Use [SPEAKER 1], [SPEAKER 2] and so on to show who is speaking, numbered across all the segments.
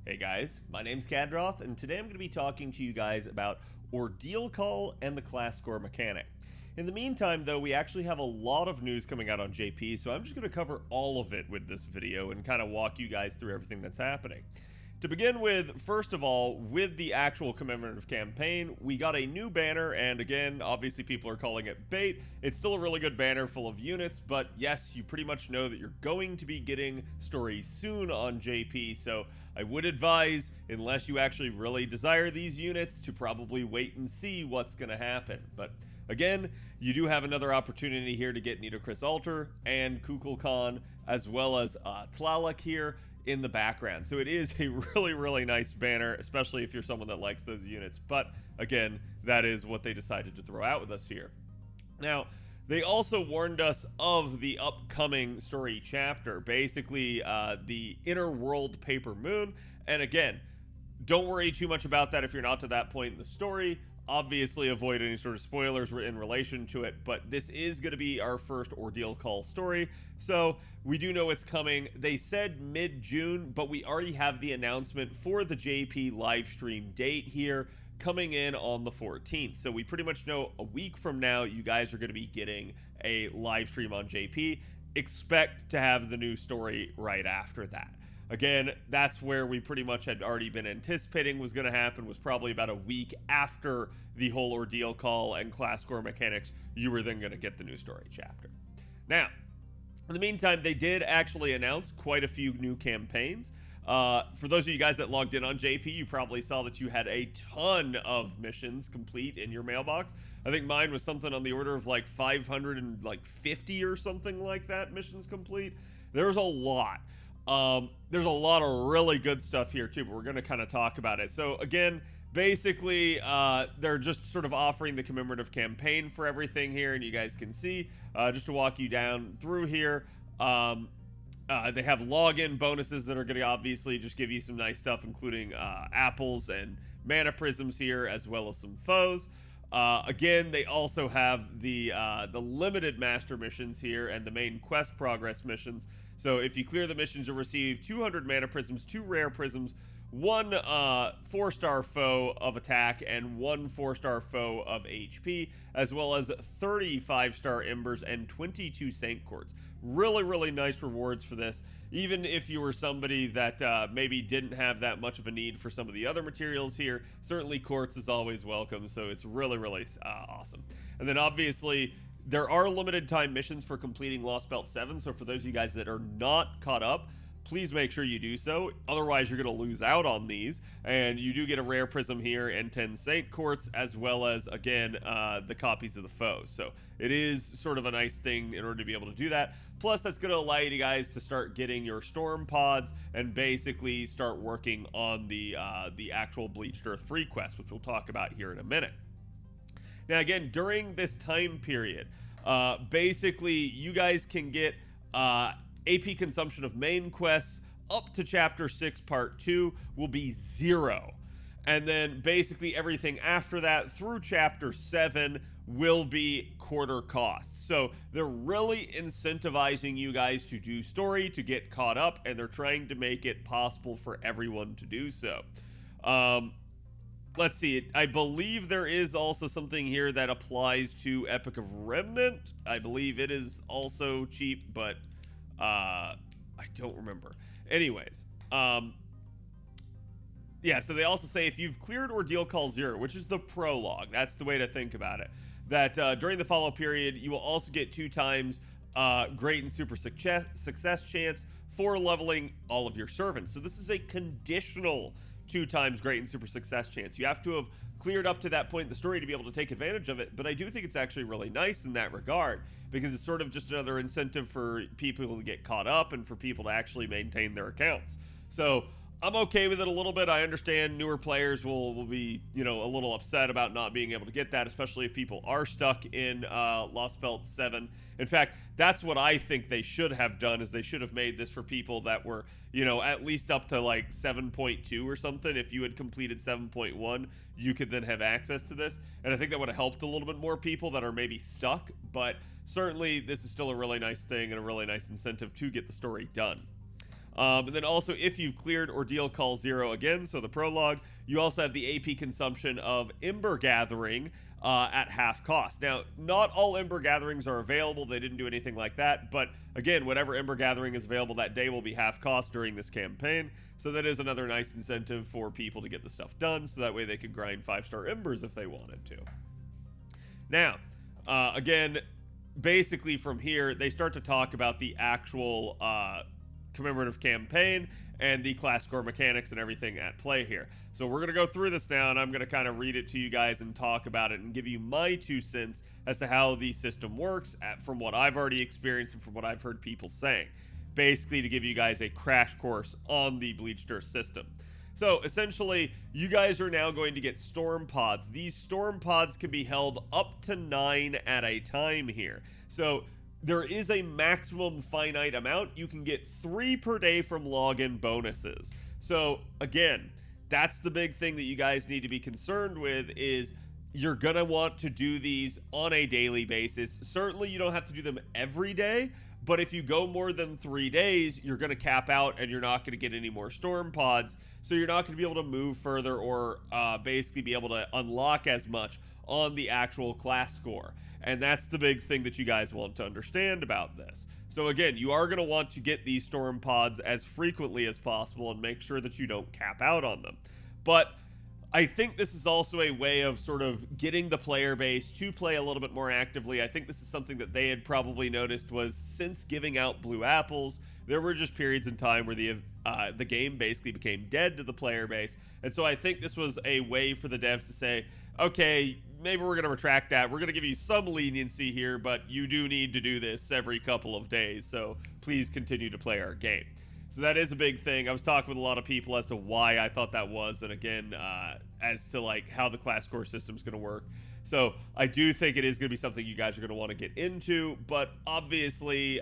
[SPEAKER 1] Hey guys, my name's Khadroth, and today I'm going to be talking to you guys about Ordeal Call and the class score mechanic. In the meantime, though, we actually have a lot of news coming out on JP, so I'm just going to cover all of it with this video and kind of walk you guys through everything that's happening. To begin with, first of all, with the actual commemorative campaign, we got a new banner, and again, obviously people are calling it bait. It's still a really good banner full of units, but yes, you pretty much know that you're going to be getting stories soon on JP, so I would advise, unless you actually really desire these units, to probably wait and see what's going to happen. But again, you do have another opportunity here to get Nidokris Altar and Kukulkan, as well as Tlaloc here in the background. So it is a really nice banner, especially if you're someone that likes those units. But again, that is what they decided to throw out with us here. Now, they also warned us of the upcoming story chapter, basically the Inner World Paper Moon. And again, don't worry too much about that if you're not to that point in the story. Obviously, avoid any sort of spoilers in relation to it, but this is going to be our first Ordeal Call story, so we do know it's coming. They said mid-June, but we already have the announcement for the JP livestream date here coming in on the 14th, so we pretty much know a week from now you guys are going to be getting a live stream on JP. Expect to have the new story right after that. Again, that's where we pretty much had already been anticipating was going to happen, was probably about a week after the whole Ordeal Call and class score mechanics. You were then going to get the new story chapter. Now, in the meantime, they did actually announce quite a few new campaigns. For those of you guys that logged in on JP, you probably saw that you had a ton of missions complete in your mailbox. I think mine was something on the order of like 550 or something like that missions complete. There's a lot. There's a lot of really good stuff here too, but we're going to kind of talk about it. So again, basically, they're just sort of offering the commemorative campaign for everything here, and you guys can see, just to walk you down through here, they have login bonuses that are going to obviously just give you some nice stuff, including apples and mana prisms here, as well as some foes. Again, they also have the limited master missions here and the main quest progress missions. So if you clear the missions, you'll receive 200 mana prisms, 2 rare prisms, 1 4-star foe of attack, and 1 4-star foe of HP, as well as 30 5-star embers and 22 saint quartz. Really nice rewards for this. Even if you were somebody that maybe didn't have that much of a need for some of the other materials here, certainly quartz is always welcome, so it's really awesome. And then obviously, there are limited time missions for completing Lost Belt 7, so for those of you guys that are not caught up, please make sure you do so. Otherwise, you're going to lose out on these. And you do get a rare prism here and 10 Saint Quartz, as well as, again, the copies of the foes. So it is sort of a nice thing in order to be able to do that. Plus, that's going to allow you guys to start getting your storm pods and basically start working on the actual Bleached Earth free quest, which we'll talk about here in a minute. Now, again, during this time period, basically, you guys can get AP consumption of main quests up to Chapter 6, Part 2 will be 0. And then basically everything after that through Chapter 7 will be quarter costs. So they're really incentivizing you guys to do story, to get caught up, and they're trying to make it possible for everyone to do so. Let's see, I believe there is also something here that applies to Epic of Remnant. I believe it is also cheap, but I don't remember. Anyways, yeah, so they also say if you've cleared Ordeal Call 0, which is the prologue, that's the way to think about it, that during the follow period, you will also get 2 times great and super success chance for leveling all of your servants. So this is a conditional 2 times great and super success chance. You have to have cleared up to that point in the story to be able to take advantage of it, but I do think it's actually really nice in that regard, because it's sort of just another incentive for people to get caught up and for people to actually maintain their accounts. So I'm okay with it a little bit. I understand newer players will be, you know, a little upset about not being able to get that, especially if people are stuck in Lost Belt 7. In fact, that's what I think they should have done, is they should have made this for people that were, you know, at least up to like 7.2 or something. If you had completed 7.1, you could then have access to this. And I think that would have helped a little bit more people that are maybe stuck. But certainly this is still a really nice thing and a really nice incentive to get the story done. And then also, if you've cleared Ordeal Call 0 again, so the prologue, you also have the AP consumption of Ember Gathering at half cost. Now, not all Ember Gatherings are available. They didn't do anything like that. But again, whatever Ember Gathering is available that day will be half cost during this campaign. So that is another nice incentive for people to get the stuff done. So that way they could grind 5-star Embers if they wanted to. Now, again, basically from here, they start to talk about the actual commemorative campaign and the class score mechanics and everything at play here. So we're going to go through this now, and I'm going to kind of read it to you guys and talk about it and give you my 2 cents as to how the system works from what I've already experienced and from what I've heard people saying. Basically to give you guys a crash course on the Bleached Earth system. So essentially, you guys are now going to get storm pods. These storm pods can be held up to 9 at a time here. So there is a maximum finite amount. You can get 3 per day from login bonuses. So again, that's the big thing that you guys need to be concerned with is you're going to want to do these on a daily basis. Certainly you don't have to do them every day, but if you go more than 3 days, you're going to cap out and you're not going to get any more storm pods. So you're not going to be able to move further or basically be able to unlock as much on the actual class score. And that's the big thing that you guys want to understand about this. So again, you are going to want to get these storm pods as frequently as possible and make sure that you don't cap out on them. But I think this is also a way of sort of getting the player base to play a little bit more actively. I think this is something that they had probably noticed was since giving out blue apples, there were just periods in time where the game basically became dead to the player base. And so I think this was a way for the devs to say, okay, maybe we're going to retract that. We're going to give you some leniency here, but you do need to do this every couple of days. So please continue to play our game. So that is a big thing. I was talking with a lot of people as to why I thought that was, and again, as to like how the class score system is going to work. So I do think it is going to be something you guys are going to want to get into, but obviously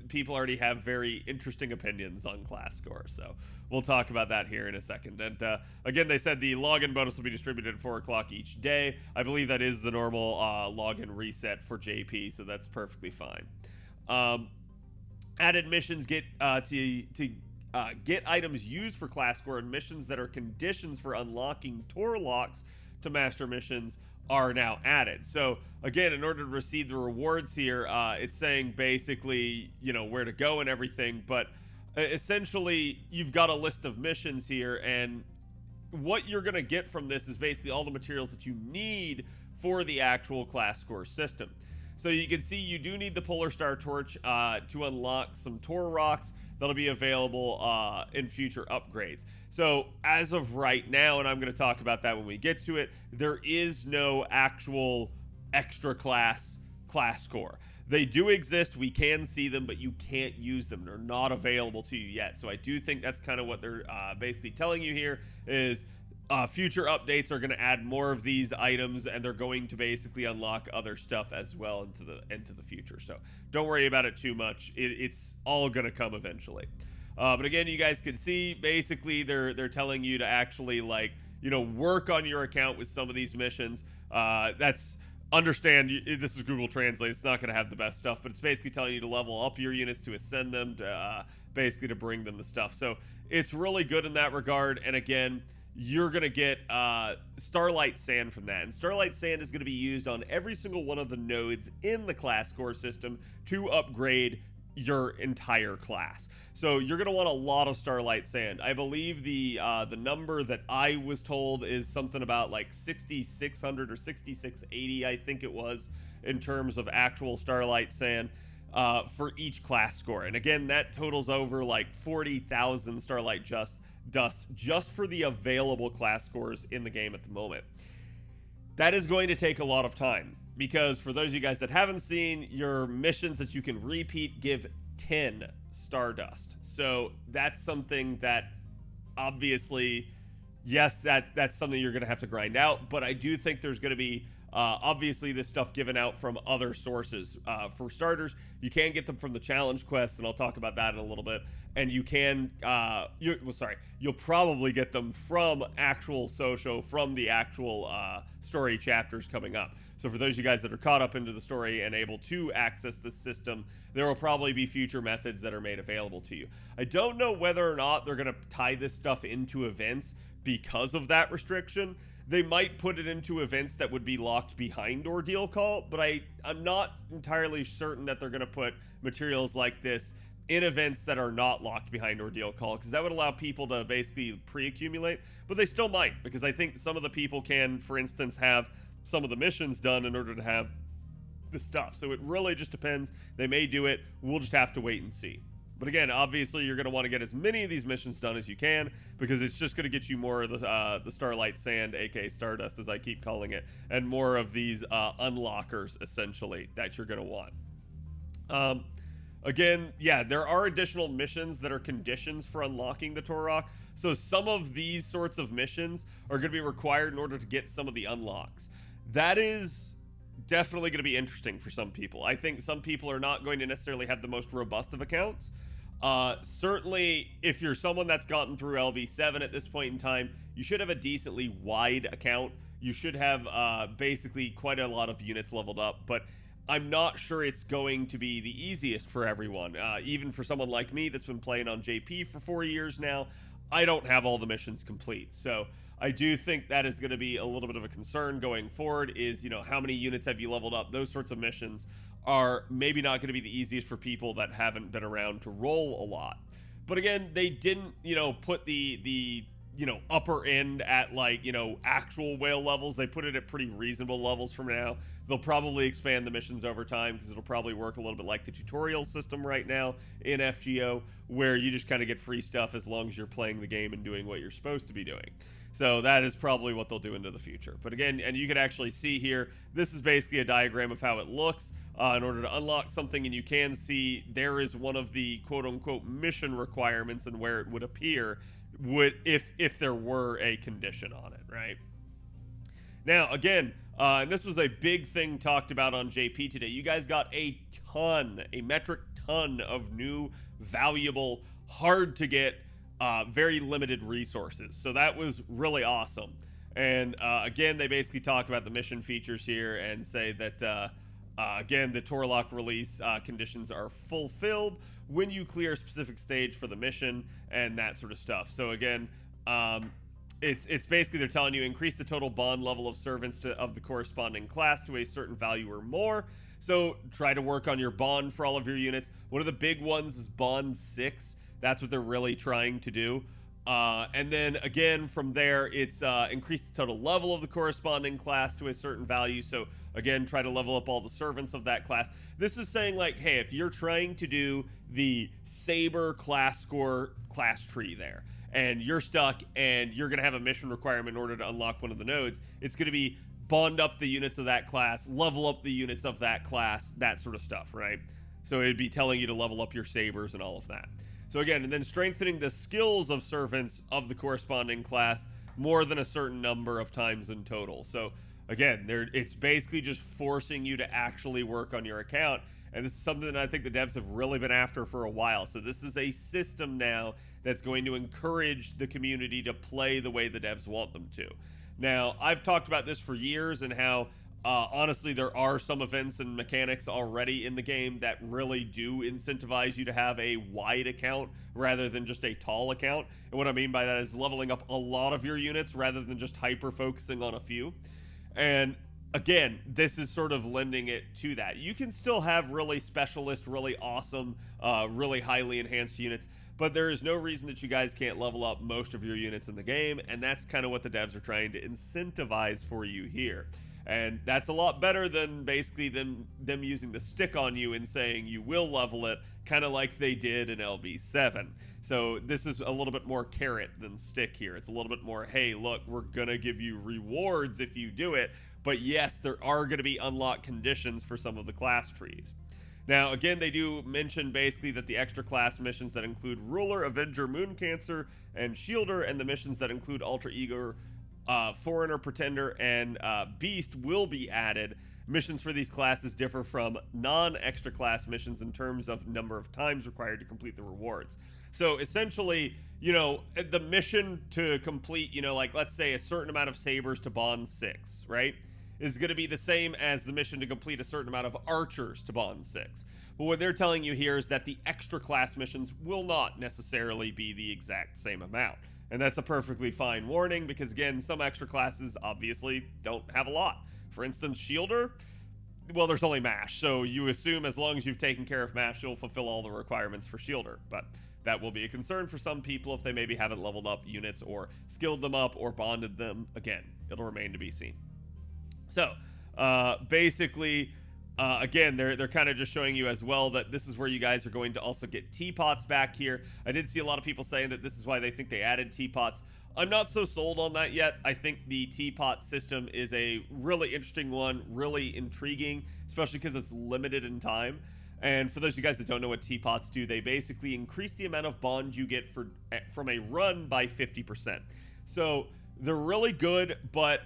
[SPEAKER 1] people already have very interesting opinions on class score. So we'll talk about that here in a second. And again, they said the login bonus will be distributed at 4 o'clock each day. I believe that is the normal login reset for JP, so that's perfectly fine. Added missions get get items used for class score, and missions that are conditions for unlocking Tor locks to master missions are now added. So again, in order to receive the rewards here, it's saying basically, you know, where to go and everything, but essentially you've got a list of missions here, and what you're going to get from this is basically all the materials that you need for the actual class score system. So you can see you do need the Polar Star Torch to unlock some Tor rocks that'll be available in future upgrades. So as of right now, and I'm going to talk about that when we get to it, there is no actual extra class score. They do exist, we can see them, but you can't use them. They're not available to you yet. So I do think that's kind of what they're basically telling you here is future updates are going to add more of these items, and they're going to basically unlock other stuff as well into the future. So don't worry about it too much. It's all going to come eventually. But again, you guys can see basically they're telling you to actually, like, you know, work on your account with some of these missions. Understand this is Google Translate. It's not going to have the best stuff, but it's basically telling you to level up your units, to ascend them, to basically to bring them the stuff. So it's really good in that regard. And again, you're going to get Starlight Sand from that. And Starlight Sand is going to be used on every single one of the nodes in the class score system to upgrade your entire class. So you're going to want a lot of Starlight Sand. I believe the number that I was told is something about like 6,600 or 6,680, I think it was, in terms of actual Starlight Sand for each class score. And again, that totals over like 40,000 Starlight Dust just for the available class scores in the game at the moment. That is going to take a lot of time, because for those of you guys that haven't seen, your missions that you can repeat give 10 Stardust. So that's something that obviously, yes, that's something you're going to have to grind out, but I do think there's going to be Obviously, this stuff given out from other sources. For starters, you can get them from the challenge quests, and I'll talk about that in a little bit. And you can, you'll probably get them from actual social, from the actual story chapters coming up. So for those of you guys that are caught up into the story and able to access this system, there will probably be future methods that are made available to you. I don't know whether or not they're going to tie this stuff into events because of that restriction. They might put it into events that would be locked behind Ordeal Call, but I'm not entirely certain that they're going to put materials like this in events that are not locked behind Ordeal Call, because that would allow people to basically pre-accumulate, but they still might, because I think some of the people can, for instance, have some of the missions done in order to have the stuff. So it really just depends. They may do it. We'll just have to wait and see. But again, obviously, you're going to want to get as many of these missions done as you can, because it's just going to get you more of the Starlight Sand, aka Stardust, as I keep calling it, and more of these unlockers, essentially, that you're going to want. Again, yeah, there are additional missions that are conditions for unlocking the Torok. So some of these sorts of missions are going to be required in order to get some of the unlocks. That is definitely going to be interesting for some people. I think some people are not going to necessarily have the most robust of accounts. Certainly, if you're someone that's gotten through LB7 at this point in time, you should have a decently wide account. You should have basically quite a lot of units leveled up, but I'm not sure it's going to be the easiest for everyone. Even for someone like me that's been playing on JP for 4 years now, I don't have all the missions complete. So I do think that is going to be a little bit of a concern going forward, is, you know, how many units have you leveled up? Those sorts of missions are maybe not going to be the easiest for people that haven't been around to roll a lot. But again, they didn't, you know, put the you know, upper end at, like, you know, actual whale levels. They put it at pretty reasonable levels from now. They'll probably expand the missions over time, because it'll probably work a little bit like the tutorial system right now in FGO, where you just kind of get free stuff as long as you're playing the game and doing what you're supposed to be doing. So that is probably what they'll do into the future. But again, and you can actually see here, this is basically a diagram of how it looks in order to unlock something, and you can see there is one of the quote-unquote mission requirements and where it would appear if there were a condition on it, right? Now, again, and this was a big thing talked about on JP today. You guys got a metric ton of new, valuable, hard to get, very limited resources. So that was really awesome. And again, they basically talk about the mission features here and say that, again, the Torlock release conditions are fulfilled when you clear a specific stage for the mission and that sort of stuff. So again, it's basically they're telling you increase the total bond level of servants of the corresponding class to a certain value or more. So try to work on your bond for all of your units. One of the big ones is bond 6. That's what they're really trying to do. And then again, from there, it's increase the total level of the corresponding class to a certain value. So again, try to level up all the servants of that class. This is saying, like, hey, if you're trying to do the Saber class score class tree there, and you're stuck and you're going to have a mission requirement in order to unlock one of the nodes, it's going to be bond up the units of that class, level up the units of that class, that sort of stuff, right? So it'd be telling you to level up your Sabers and all of that. So again, and then strengthening the skills of servants of the corresponding class more than a certain number of times in total. So again, it's basically just forcing you to actually work on your account. And this is something that I think the devs have really been after for a while. So this is a system now that's going to encourage the community to play the way the devs want them to. Now, I've talked about this for years and how honestly, there are some events and mechanics already in the game that really do incentivize you to have a wide account rather than just a tall account. And what I mean by that is leveling up a lot of your units rather than just hyper focusing on a few. And again, this is sort of lending it to that. You can still have really specialist, really awesome, really highly enhanced units, but there is no reason that you guys can't level up most of your units in the game, and that's kind of what the devs are trying to incentivize for you here. And that's a lot better than basically them using the stick on you and saying you will level it, kind of like they did in LB7. So this is a little bit more carrot than stick here. It's a little bit more, hey, look, we're going to give you rewards if you do it. But yes, there are going to be unlocked conditions for some of the class trees. Now, again, they do mention basically that the extra class missions that include Ruler, Avenger, Moon Cancer, and Shielder, and the missions that include Alter Ego Foreigner, Pretender, and Beast will be added. Missions for these classes differ from non-extra class missions in terms of number of times required to complete the rewards. So essentially, you know, the mission to complete, you know, like let's say a certain amount of sabers to bond 6, right, is going to be the same as the mission to complete a certain amount of archers to bond 6. But what they're telling you here is that the extra class missions will not necessarily be the exact same amount. And that's a perfectly fine warning because, again, some extra classes obviously don't have a lot. For instance, Shielder, well, there's only MASH, so you assume as long as you've taken care of MASH, you'll fulfill all the requirements for Shielder. But that will be a concern for some people if they maybe haven't leveled up units or skilled them up or bonded them. Again, it'll remain to be seen. So, basically, again, they're kind of just showing you as well that this is where you guys are going to also get teapots back here. I did see a lot of people saying that this is why they think they added teapots. I'm not so sold on that yet. I think the teapot system is a really interesting one, really intriguing, especially because it's limited in time. And for those of you guys that don't know what teapots do, they basically increase the amount of bond you get from a run by 50%. So they're really good, but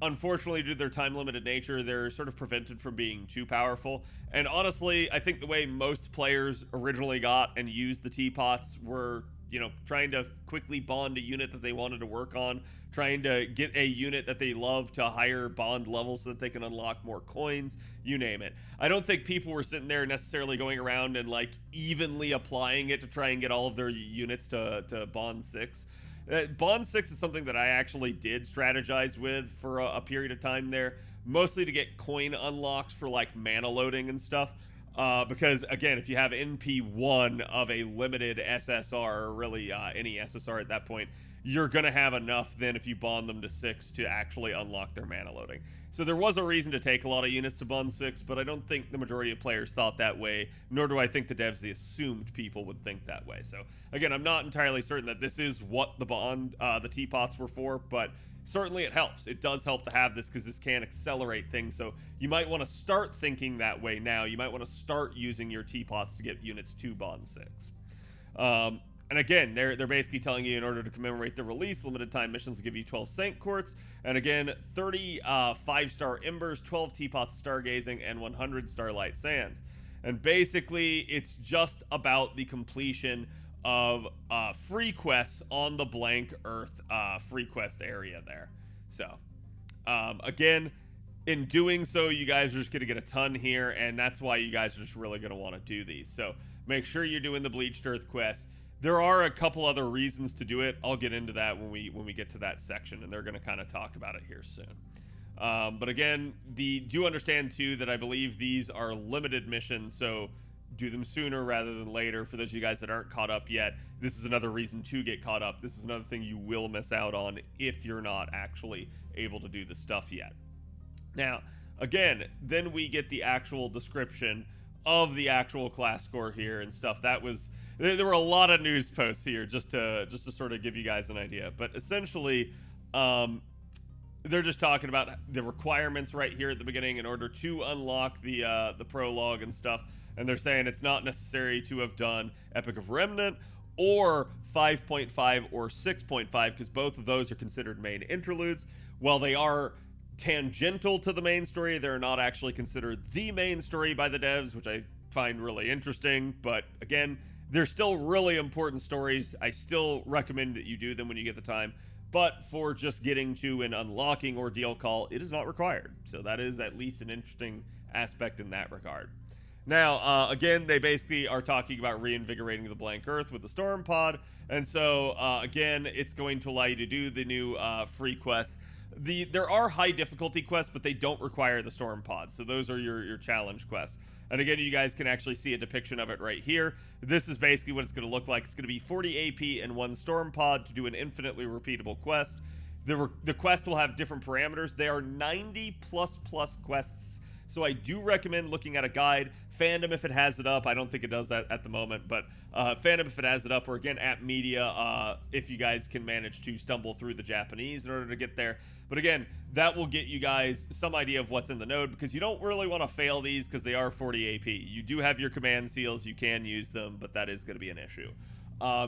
[SPEAKER 1] unfortunately, due to their time-limited nature, they're sort of prevented from being too powerful. And honestly, I think the way most players originally got and used the teapots were, you know, trying to quickly bond a unit that they wanted to work on, trying to get a unit that they love to higher bond levels so that they can unlock more coins, you name it. I don't think people were sitting there necessarily going around and like evenly applying it to try and get all of their units to bond 6. Bond 6 is something that I actually did strategize with for a period of time there, mostly to get coin unlocks for like mana loading and stuff. Because again, if you have NP1 of a limited SSR, or really any SSR at that point, you're going to have enough then if you bond them to 6 to actually unlock their mana loading. So there was a reason to take a lot of units to bond 6, but I don't think the majority of players thought that way, nor do I think the devs assumed people would think that way. So again, I'm not entirely certain that this is what the teapots were for, but certainly it helps. It does help to have this because this can accelerate things. So you might want to start thinking that way now. You might want to start using your teapots to get units to bond 6. And again, they're basically telling you in order to commemorate the release, limited time missions will give you 12 Saint Quartz, and again, 30 5-star Embers, 12 Teapots Stargazing, and 100 Starlight Sands. And basically, it's just about the completion of free quests on the blank Earth free quest area there. So, again, in doing so, you guys are just going to get a ton here, and that's why you guys are just really going to want to do these. So, make sure you're doing the Bleached Earth quests. There are a couple other reasons to do it. I'll get into that when we get to that section, and they're going to kind of talk about it here soon. But again, do understand too that I believe these are limited missions, so do them sooner rather than later. For those of you guys that aren't caught up yet, this is another reason to get caught up. This is another thing you will miss out on if you're not actually able to do the stuff yet. Now, again, then we get the actual description of the actual class score here and stuff. There were a lot of news posts here just to sort of give you guys an idea. But essentially, they're just talking about the requirements right here at the beginning in order to unlock the prologue and stuff. And they're saying it's not necessary to have done Epic of Remnant or 5.5 or 6.5 because both of those are considered main interludes. While they are tangential to the main story, they're not actually considered the main story by the devs, which I find really interesting. But again, they're still really important stories. I still recommend that you do them when you get the time. But for just getting to an unlocking Ordeal call, it is not required. So that is at least an interesting aspect in that regard. Now, again, they basically are talking about reinvigorating the blank Earth with the Storm Pod. And so, again, it's going to allow you to do the new free quests. There are high difficulty quests, but they don't require the Storm Pod. So those are your challenge quests. And again, you guys can actually see a depiction of it right here. This is basically what it's going to look like. It's going to be 40 AP and 1 Storm Pod to do an infinitely repeatable quest. The quest will have different parameters. They are 90 plus quests. So I do recommend looking at a guide. Fandom if it has it up. I don't think it does that at the moment, but Fandom if it has it up, or again at Media if you guys can manage to stumble through the Japanese in order to get there. But again, that will get you guys some idea of what's in the node, because you don't really want to fail these because they are 40 AP. You do have your command seals. You can use them, but that is going to be an issue.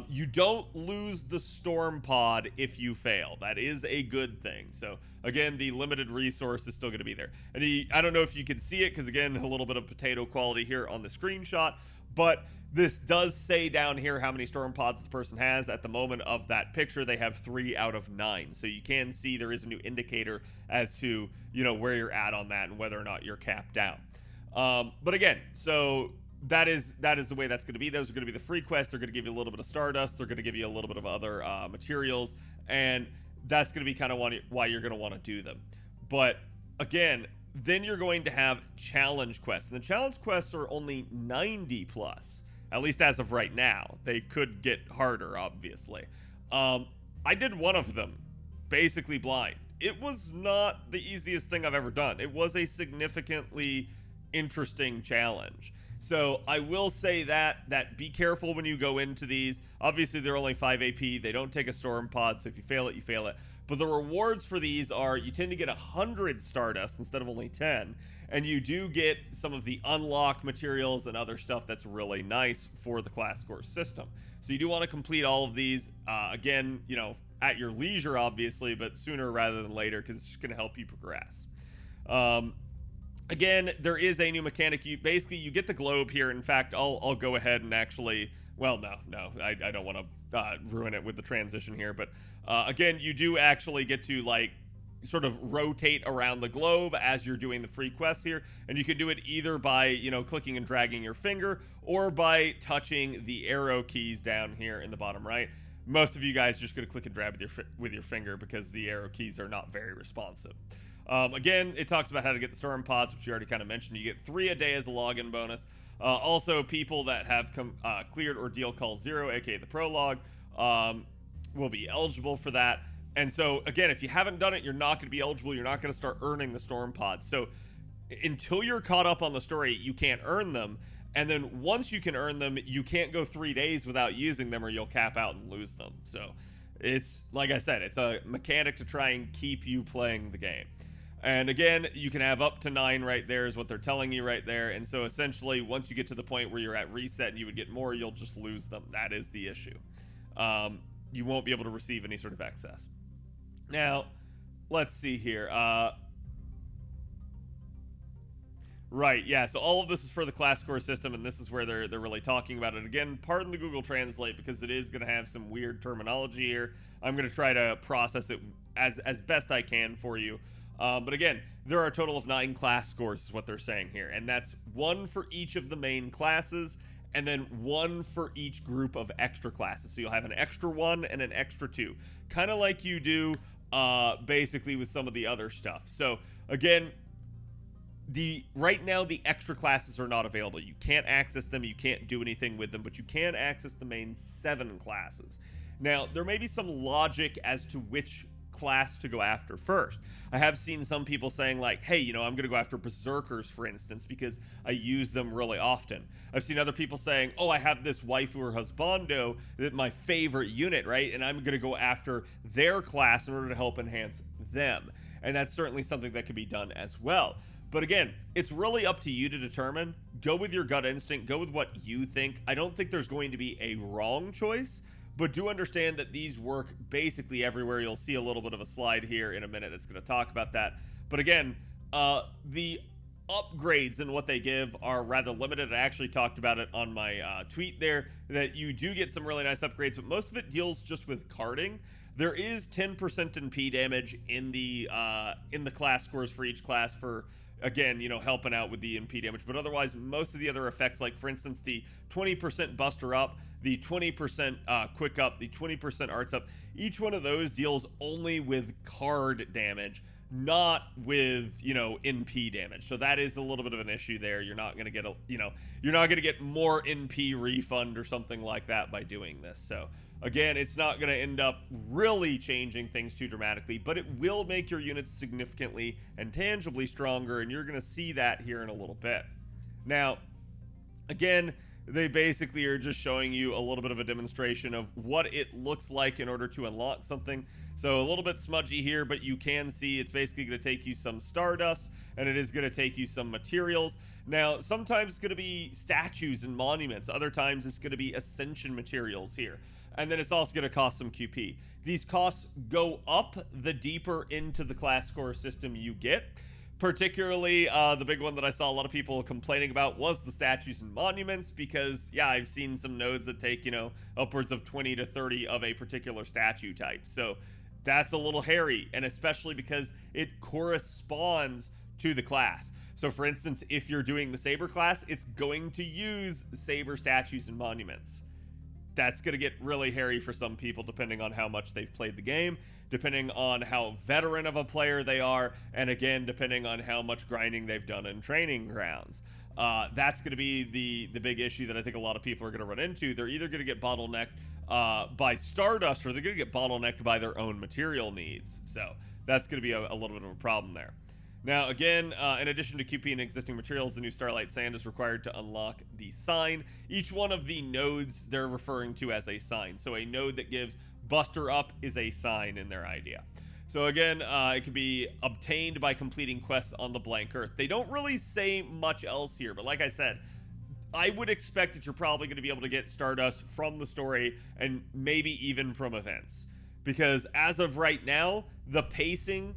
[SPEAKER 1] You don't lose the storm pod if you fail. That is a good thing. So again, the limited resource is still going to be there. And I don't know if you can see it because again, a little bit of potato quality here on the screenshot, but this does say down here how many storm pods the person has. At the moment of that picture, they have 3 out of 9. So you can see there is a new indicator as to, where you're at on that and whether or not you're capped out. But again, so that is the way that's going to be. Those are going to be the free quests. They're going to give you a little bit of Stardust. They're going to give you a little bit of other materials. And that's going to be kind of why you're going to want to do them. But again, then you're going to have challenge quests. And the challenge quests are only 90 plus, at least as of right now. They could get harder, obviously. I did one of them, basically blind. It was not the easiest thing I've ever done. It was a significantly interesting challenge. So I will say that be careful when you go into these. Obviously, they're only 5 AP. They don't take a storm pod, so if you fail it, you fail it. But the rewards for these are you tend to get 100 Stardust instead of only 10. And you do get some of the unlock materials and other stuff that's really nice for the class score system. So you do want to complete all of these, again, at your leisure, obviously, but sooner rather than later, because it's just going to help you progress. Again, there is a new mechanic. You get the globe here. In fact, I'll go ahead and actually, well, no, I don't want to ruin it with the transition here. But again, you do actually get to sort of rotate around the globe as you're doing the free quests here, and you can do it either by clicking and dragging your finger or by touching the arrow keys down here in the bottom right. Most of you guys are just going to click and drag with your finger because the arrow keys are not very responsive. Again, it talks about how to get the storm pods, which you already kind of mentioned. You get 3 a day as a login bonus. Also, people that have cleared Ordeal Call 0, aka the prologue, will be eligible for that. And so, again, if you haven't done it, you're not going to be eligible. You're not going to start earning the storm pods. So until you're caught up on the story, you can't earn them. And then once you can earn them, you can't go 3 days without using them or you'll cap out and lose them. So it's, like I said, it's a mechanic to try and keep you playing the game. And again, you can have up to 9 right there is what they're telling you right there. And so essentially, once you get to the point where you're at reset and you would get more, you'll just lose them. That is the issue. You won't be able to receive any sort of excess. Now, let's see here. Right, yeah, so all of this is for the class score system, and this is where they're really talking about it. Again, pardon the Google Translate, because it is going to have some weird terminology here. I'm going to try to process it as best I can for you. But again, there are a total of 9 class scores is what they're saying here. And that's 1 for each of the main classes, and then 1 for each group of extra classes. So you'll have an extra 1 and an extra 2. Kind of like you do basically with some of the other stuff. So again, right now the extra classes are not available. You can't access them, you can't do anything with them, but you can access the main 7 classes. Now, there may be some logic as to which class to go after first. I have seen some people saying like, hey, I'm going to go after Berserkers, for instance, because I use them really often. I've seen other people saying, oh, I have this waifu or husbando, that's my favorite unit, right? And I'm going to go after their class in order to help enhance them. And that's certainly something that can be done as well. But again, it's really up to you to determine. Go with your gut instinct. Go with what you think. I don't think there's going to be a wrong choice, but do understand that these work basically everywhere. You'll see a little bit of a slide here in a minute that's going to talk about that. But again, the upgrades and what they give are rather limited. I actually talked about it on my tweet there, that you do get some really nice upgrades, but most of it deals just with carding. There is 10% in P damage in the class scores for each class for, again, helping out with the MP damage. But otherwise, most of the other effects, like for instance, the 20% Buster Up, the 20% Quick Up, the 20% Arts Up, each one of those deals only with card damage, not with, NP damage. So that is a little bit of an issue there. You're not going to get you're not going to get more NP refund or something like that by doing this. So again, it's not going to end up really changing things too dramatically, but it will make your units significantly and tangibly stronger, and you're going to see that here in a little bit. Now, again, They basically are just showing you a little bit of a demonstration of what it looks like in order to unlock something. So a little bit smudgy here, but you can see it's basically going to take you some stardust, and it is going to take you some materials. Now, sometimes it's going to be statues and monuments. Other times it's going to be ascension materials here. And then it's also going to cost some QP. These costs go up the deeper into the class score system you get. Particularly, the big one that I saw a lot of people complaining about was the statues and monuments, because, yeah, I've seen some nodes that take, upwards of 20 to 30 of a particular statue type. So that's a little hairy, and especially because it corresponds to the class. So, for instance, if you're doing the Saber class, it's going to use Saber statues and monuments. That's going to get really hairy for some people, depending on how much they've played the game, depending on how veteran of a player they are, and again, depending on how much grinding they've done in training grounds. That's going to be the big issue that I think a lot of people are going to run into. They're either going to get bottlenecked by Stardust, or they're going to get bottlenecked by their own material needs. So that's going to be a little bit of a problem there. Now, again, in addition to QP and existing materials, the new Starlight Sand is required to unlock the sign. Each one of the nodes they're referring to as a sign. So a node that gives Buster up is a sign in their idea. So again, it can be obtained by completing quests on the blank earth. They don't really say much else here, but like I said, I would expect that you're probably going to be able to get Stardust from the story and maybe even from events. Because as of right now, the pacing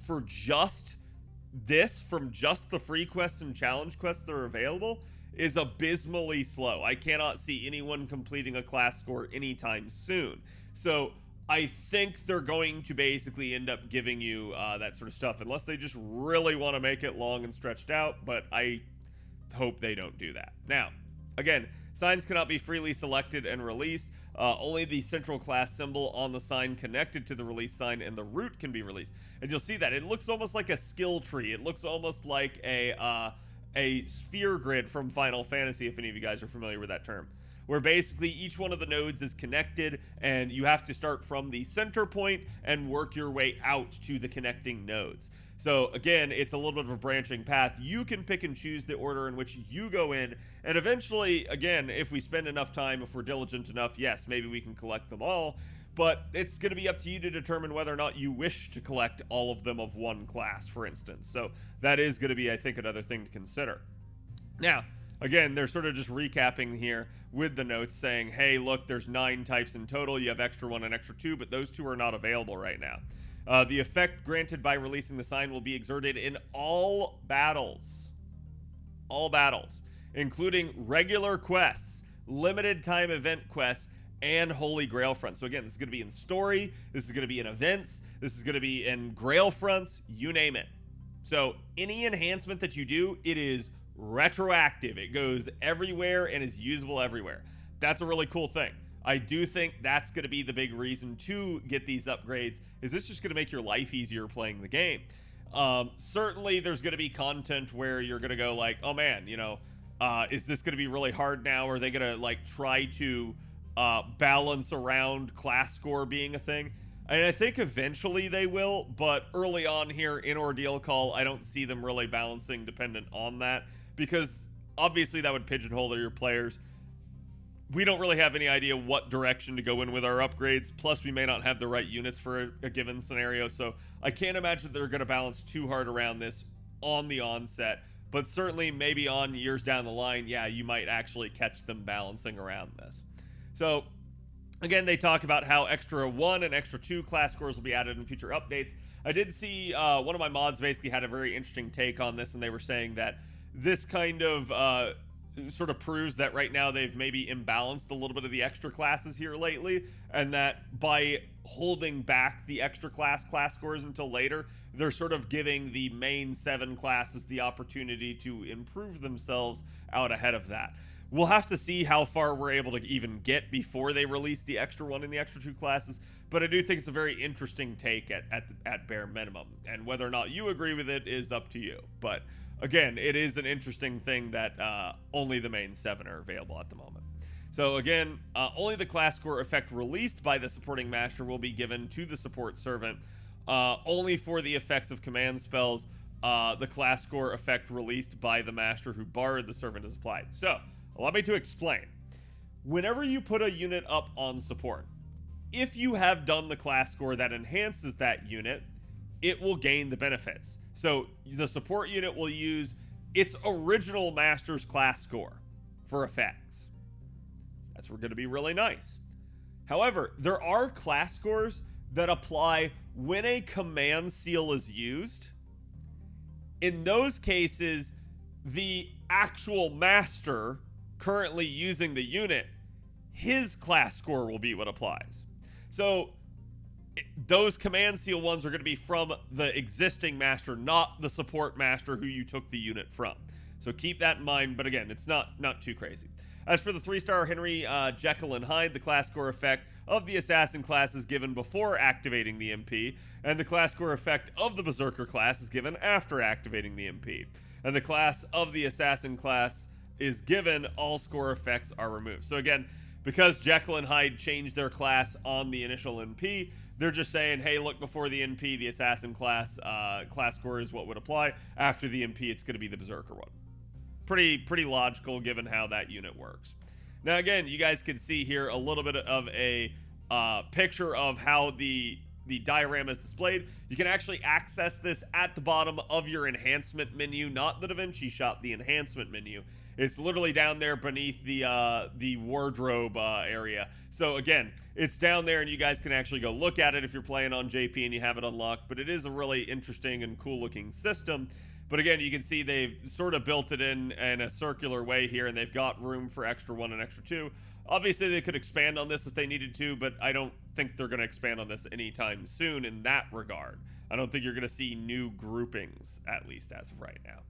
[SPEAKER 1] for just this, from just the free quests and challenge quests that are available, is abysmally slow. I cannot see anyone completing a class score anytime soon. So I think they're going to basically end up giving you that sort of stuff, unless they just really want to make it long and stretched out, but I hope they don't do that. Now, again, signs cannot be freely selected and released. Only the central class symbol on the sign connected to the release sign and the root can be released. And you'll see that it looks almost like a skill tree. It looks almost like a sphere grid from Final Fantasy, if any of you guys are familiar with that term, where basically each one of the nodes is connected, and you have to start from the center point and work your way out to the connecting nodes. So again, it's a little bit of a branching path. You can pick and choose the order in which you go in, and eventually, again, if we spend enough time, if we're diligent enough, yes, maybe we can collect them all, but it's going to be up to you to determine whether or not you wish to collect all of them of one class, for instance. So that is going to be, I think, another thing to consider. Now, again, they're sort of just recapping here with the notes saying, hey, look, there's 9 types in total. You have extra 1 and extra 2, but those 2 are not available right now. The effect granted by releasing the sign will be exerted in all battles, including regular quests, limited time event quests, and Holy Grail fronts. So again, this is going to be in story, this is going to be in events, this is going to be in Grail fronts, you name it. So any enhancement that you do, it is retroactive. It goes everywhere and is usable everywhere. That's a really cool thing. I do think that's going to be the big reason to get these upgrades, is it's just going to make your life easier playing the game. Certainly there's going to be content where you're going to go like, oh man, is this going to be really hard now? Are they going to like try to balance around class score being a thing? And I think eventually they will, but early on here in Ordeal Call, I don't see them really balancing dependent on that, because obviously that would pigeonhole your players. We don't really have any idea what direction to go in with our upgrades, plus we may not have the right units for a given scenario, so I can't imagine they're going to balance too hard around this on the onset, but certainly maybe on years down the line, yeah, you might actually catch them balancing around this. So again, they talk about how extra 1 and extra 2 class scores will be added in future updates. I did see one of my mods basically had a very interesting take on this, and they were saying that this kind of sort of proves that right now they've maybe imbalanced a little bit of the extra classes here lately, and that by holding back the extra class scores until later, they're sort of giving the main 7 classes the opportunity to improve themselves out ahead of that. We'll have to see how far we're able to even get before they release the extra 1 and the extra 2 classes, but I do think it's a very interesting take at bare minimum, and whether or not you agree with it is up to you. But again, it is an interesting thing that only the main 7 are available at the moment. So again, only the class score effect released by the supporting master will be given to the support servant. Only for the effects of command spells, the class score effect released by the master who borrowed the servant is applied. So Allow me to explain. Whenever you put a unit up on support, if you have done the class score that enhances that unit, it will gain the benefits. So the support unit will use its original master's class score for effects. That's going to be really nice. However, there are class scores that apply when a command seal is used. In those cases, the actual master currently using the unit, his class score will be what applies. So those command seal ones are going to be from the existing master, not the support master who you took the unit from. So keep that in mind, but again, it's not too crazy. As for the 3-star Henry Jekyll and Hyde, the class score effect of the assassin class is given before activating the MP, and the class score effect of the berserker class is given after activating the MP. And the class of the assassin class is given, all score effects are removed. So again, because Jekyll and Hyde changed their class on the initial MP, they're just saying, hey, look, before the NP, the assassin class score is what would apply. After the NP, it's going to be the berserker one. Pretty logical given how that unit works. Now, again, you guys can see here a little bit of a picture of how the diorama is displayed. You can actually access this at the bottom of your enhancement menu, not the DaVinci shop, the enhancement menu. It's literally down there beneath the wardrobe area. So again, it's down there and you guys can actually go look at it if you're playing on JP and you have it unlocked. But it is a really interesting and cool looking system. But again, you can see they've sort of built it in a circular way here, and they've got room for extra 1 and extra 2. Obviously, they could expand on this if they needed to, but I don't think they're going to expand on this anytime soon in that regard. I don't think you're going to see new groupings, at least as of right now.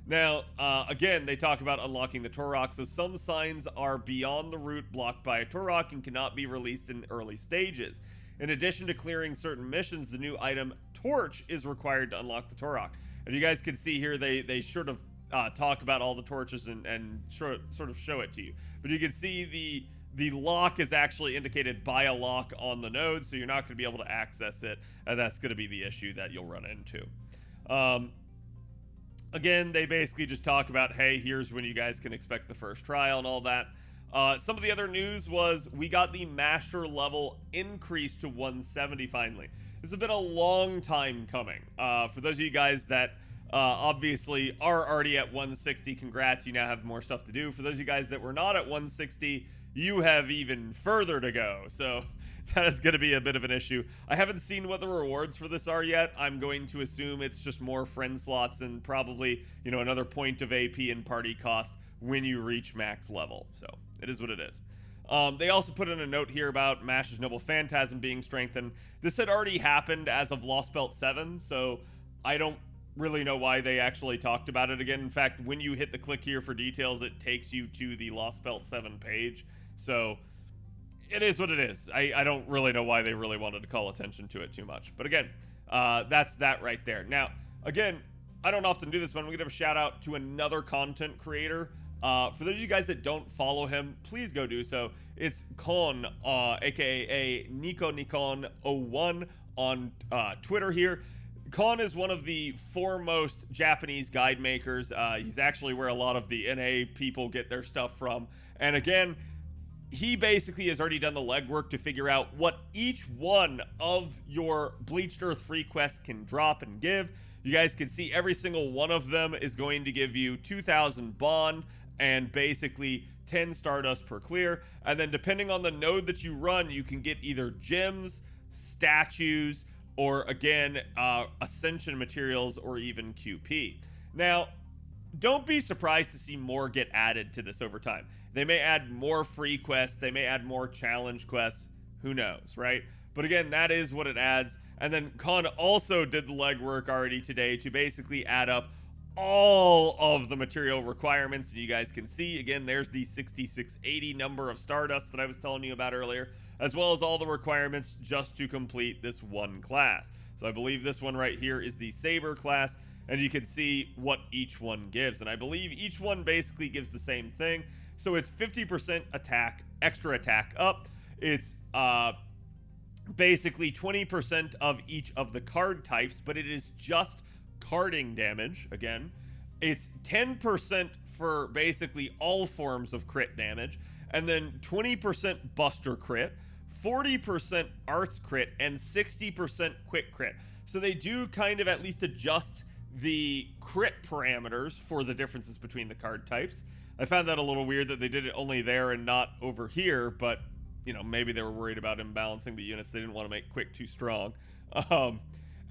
[SPEAKER 1] Now, again, they talk about unlocking the Turok, so some signs are beyond the route blocked by a Turok and cannot be released in early stages. In addition to clearing certain missions, the new item Torch is required to unlock the Turok. And you guys can see here, they sort of talk about all the torches and sort of show it to you. But you can see the lock is actually indicated by a lock on the node, so you're not going to be able to access it, and that's going to be the issue that you'll run into. Again, they basically just talk about, hey, here's when you guys can expect the first trial and all that. Some of the other news was we got the master level increase to 170 finally. This has been a long time coming. For those of you guys that obviously are already at 160, congrats, you now have more stuff to do. For those of you guys that were not at 160, you have even further to go. So that is going to be a bit of an issue. I haven't seen what the rewards for this are yet. I'm going to assume it's just more friend slots and probably, you know, another point of AP and party cost when you reach max level. So it is what it is. They also put in a note here about Mash's Noble Phantasm being strengthened. This had already happened as of Lost Belt 7, so I don't really know why they actually talked about it again. In fact, when you hit the click here for details, it takes you to the Lost Belt 7 page. So it is what it is. I don't really know why they really wanted to call attention to it too much. But again, that's that right there. Now, again, I don't often do this, but I'm going to give a shout out to another content creator. For those of you guys that don't follow him, please go do so. It's Kon, aka Nikon01 on Twitter here. Kon is one of the foremost Japanese guide makers. He's actually where a lot of the NA people get their stuff from. And again, he basically has already done the legwork to figure out what each one of your Bleached Earth free quests can drop and give. You guys can see every single one of them is going to give you 2,000 bond and basically 10 Stardust per clear. And then depending on the node that you run, you can get either gems, statues, or again, Ascension materials, or even QP. Now, don't be surprised to see more get added to this over time. They may add more free quests, they may add more challenge quests, who knows, right? But again, that is what it adds. And then Khan also did the legwork already today to basically add up all of the material requirements. And you guys can see, again, there's the 6680 number of Stardust that I was telling you about earlier, as well as all the requirements just to complete this one class. So I believe this one right here is the Saber class, and you can see what each one gives. And I believe each one basically gives the same thing. So it's 50% attack, extra attack up. It's basically 20% of each of the card types, but it is just carding damage. Again, it's 10% for basically all forms of crit damage, and then 20% buster crit, 40% arts crit, and 60% quick crit. So they do kind of at least adjust the crit parameters for the differences between the card types. I found that a little weird that they did it only there and not over here, but you know, maybe they were worried about imbalancing the units. They didn't want to make quick too strong.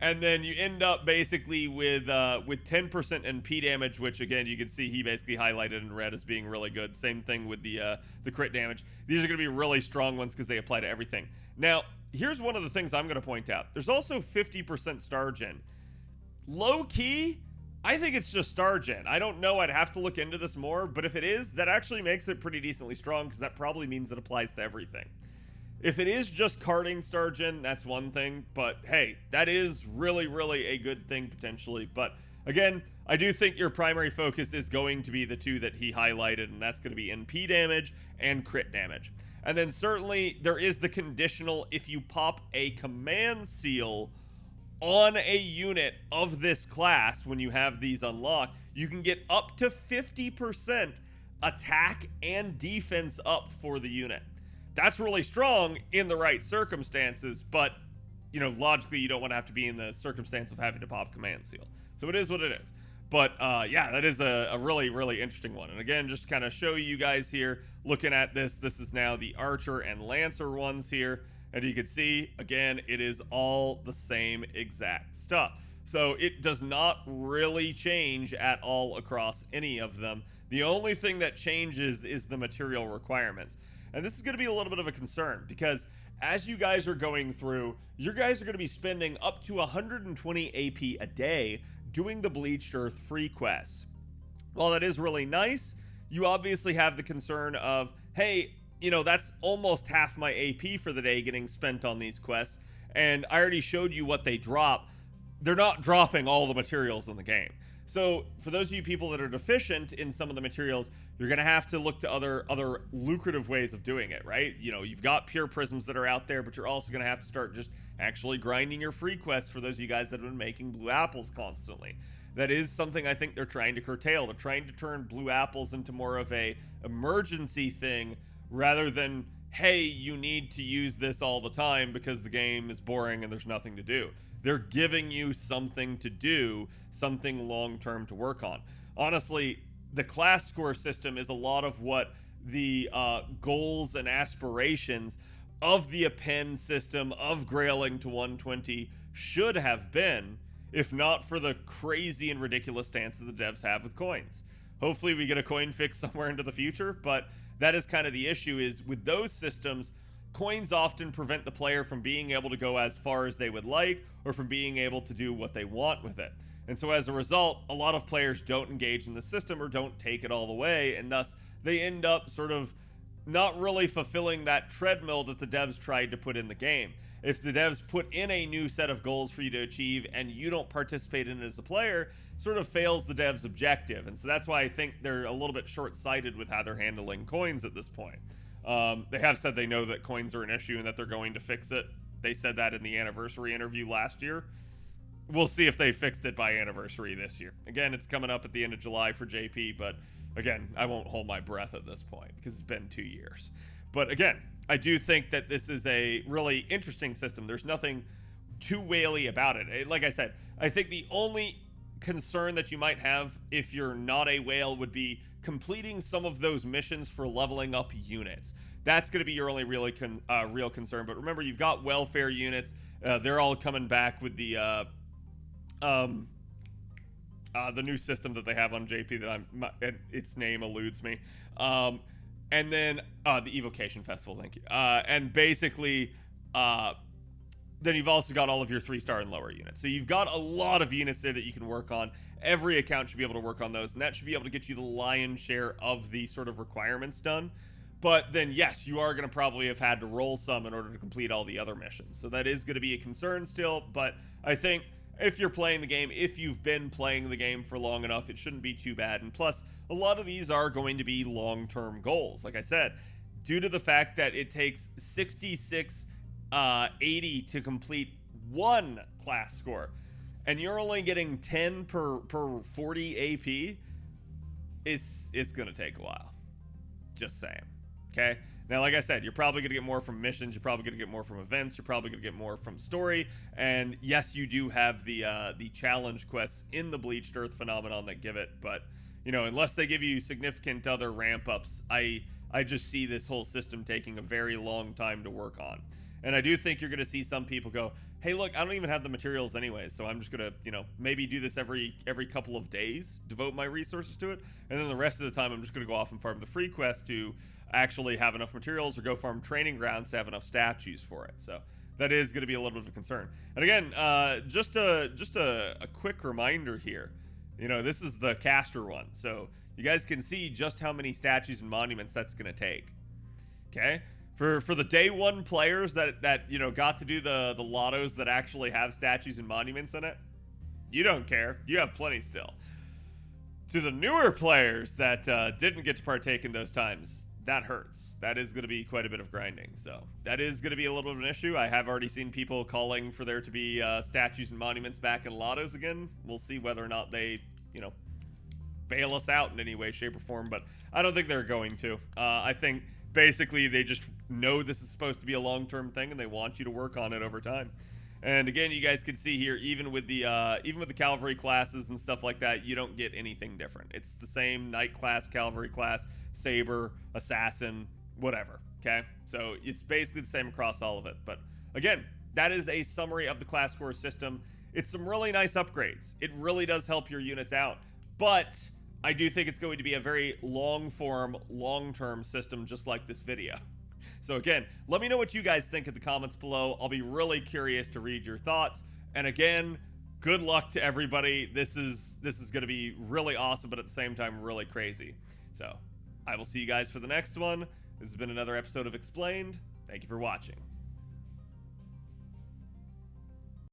[SPEAKER 1] And then you end up basically with 10% NP damage, which again you can see he basically highlighted in red as being really good. Same thing with the crit damage. These are going to be really strong ones because they apply to everything. Now, here's one of the things I'm going to point out. There's also 50% star gen. Low key, I think it's just star gen. I don't know. I'd have to look into this more, but if it is, that actually makes it pretty decently strong because that probably means it applies to everything. If it is just carding star gen, that's one thing, but hey, that is really, really a good thing potentially. But again, I do think your primary focus is going to be the two that he highlighted, and that's going to be NP damage and crit damage. And then certainly there is the conditional, if you pop a command seal on a unit of this class when you have these unlocked, you can get up to 50% attack and defense up for the unit. That's really strong in the right circumstances, but, you know, logically you don't want to have to be in the circumstance of having to pop command seal. So it is what it is. But, yeah, that is a really, really interesting one. And again, just to kind of show you guys here, looking at this, this is now the Archer and Lancer ones here. And you can see, again, it is all the same exact stuff. So it does not really change at all across any of them. The only thing that changes is the material requirements. And this is going to be a little bit of a concern because as you guys are going through, you guys are going to be spending up to 120 AP a day doing the Bleached Earth free quests. While that is really nice, you obviously have the concern of, hey, you know, that's almost half my AP for the day getting spent on these quests. And I already showed you what they drop. They're not dropping all the materials in the game. So for those of you people that are deficient in some of the materials, you're going to have to look to other lucrative ways of doing it, right? You know, you've got pure prisms that are out there, but you're also going to have to start just actually grinding your free quests for those of you guys that have been making blue apples constantly. That is something I think they're trying to curtail. They're trying to turn blue apples into more of a emergency thing rather than, hey, you need to use this all the time because the game is boring and there's nothing to do. They're giving you something to do, something long-term to work on. Honestly, the class score system is a lot of what the goals and aspirations of the append system of grailing to 120 should have been, if not for the crazy and ridiculous stance that the devs have with coins. Hopefully we get a coin fix somewhere into the future, but that is kind of the issue, is with those systems, coins often prevent the player from being able to go as far as they would like or from being able to do what they want with it. And so as a result, a lot of players don't engage in the system or don't take it all the way, and thus they end up sort of not really fulfilling that treadmill that the devs tried to put in the game. If the devs put in a new set of goals for you to achieve and you don't participate in it as a player, it sort of fails the devs' objective. And so that's why I think they're a little bit short-sighted with how they're handling coins at this point. They have said they know that coins are an issue and that they're going to fix it. They said that in the anniversary interview last year. We'll see if they fixed it by anniversary this year. Again, it's coming up at the end of July for JP, but again, I won't hold my breath at this point because it's been 2 years. But again, I do think that this is a really interesting system. There's nothing too whaley about it. Like I said, I think the only concern that you might have if you're not a whale would be completing some of those missions for leveling up units. That's going to be your only really real concern. But remember, you've got welfare units. They're all coming back with the new system that they have on JP that its name eludes me. And then the Evocation Festival, thank you. And basically, then you've also got all of your 3-star and lower units. So you've got a lot of units there that you can work on. Every account should be able to work on those, and that should be able to get you the lion's share of the sort of requirements done. But then, yes, you are going to probably have had to roll some in order to complete all the other missions. So that is going to be a concern still, but I think if you're playing the game, if you've been playing the game for long enough, it shouldn't be too bad. And plus, a lot of these are going to be long-term goals. Like I said, due to the fact that it takes 6680 to complete one class score, and you're only getting 10 per 40 AP, it's gonna take a while. Just saying. Okay? Now, like I said, you're probably going to get more from missions. You're probably going to get more from events. You're probably going to get more from story. And yes, you do have the challenge quests in the Bleached Earth phenomenon that give it. But, you know, unless they give you significant other ramp-ups, I just see this whole system taking a very long time to work on. And I do think you're going to see some people go, hey, look, I don't even have the materials anyway, so I'm just going to, you know, maybe do this every couple of days, devote my resources to it, and then the rest of the time I'm just going to go off and farm the free quest to actually have enough materials, or go farm training grounds to have enough statues for it. So that is going to be a little bit of a concern. And again, just a quick reminder here, you know, this is the caster one, so you guys can see just how many statues and monuments that's going to take. Okay? For the day one players that you know got to do the lottos that actually have statues and monuments in it, you don't care. You have plenty still. To the newer players that didn't get to partake in those times, that hurts. That is going to be quite a bit of grinding. So that is going to be a little bit of an issue. I have already seen people calling for there to be statues and monuments back in lottos again. We'll see whether or not they, you know, bail us out in any way, shape, or form. But I don't think they're going to. I think basically they just know this is supposed to be a long-term thing and they want you to work on it over time. And again, you guys can see here, even with the cavalry classes and stuff like that, you don't get anything different. It's the same knight class, cavalry class, saber, assassin, whatever. Okay, so it's basically the same across all of it. But again, that is a summary of the class score system. It's some really nice upgrades. It really does help your units out, but I do think it's going to be a very long-form, long-term system, just like this video. So again, let me know what you guys think in the comments below. I'll be really curious to read your thoughts. And again, good luck to everybody. This is going to be really awesome, but at the same time, really crazy. So I will see you guys for the next one. This has been another episode of Explained. Thank you for watching.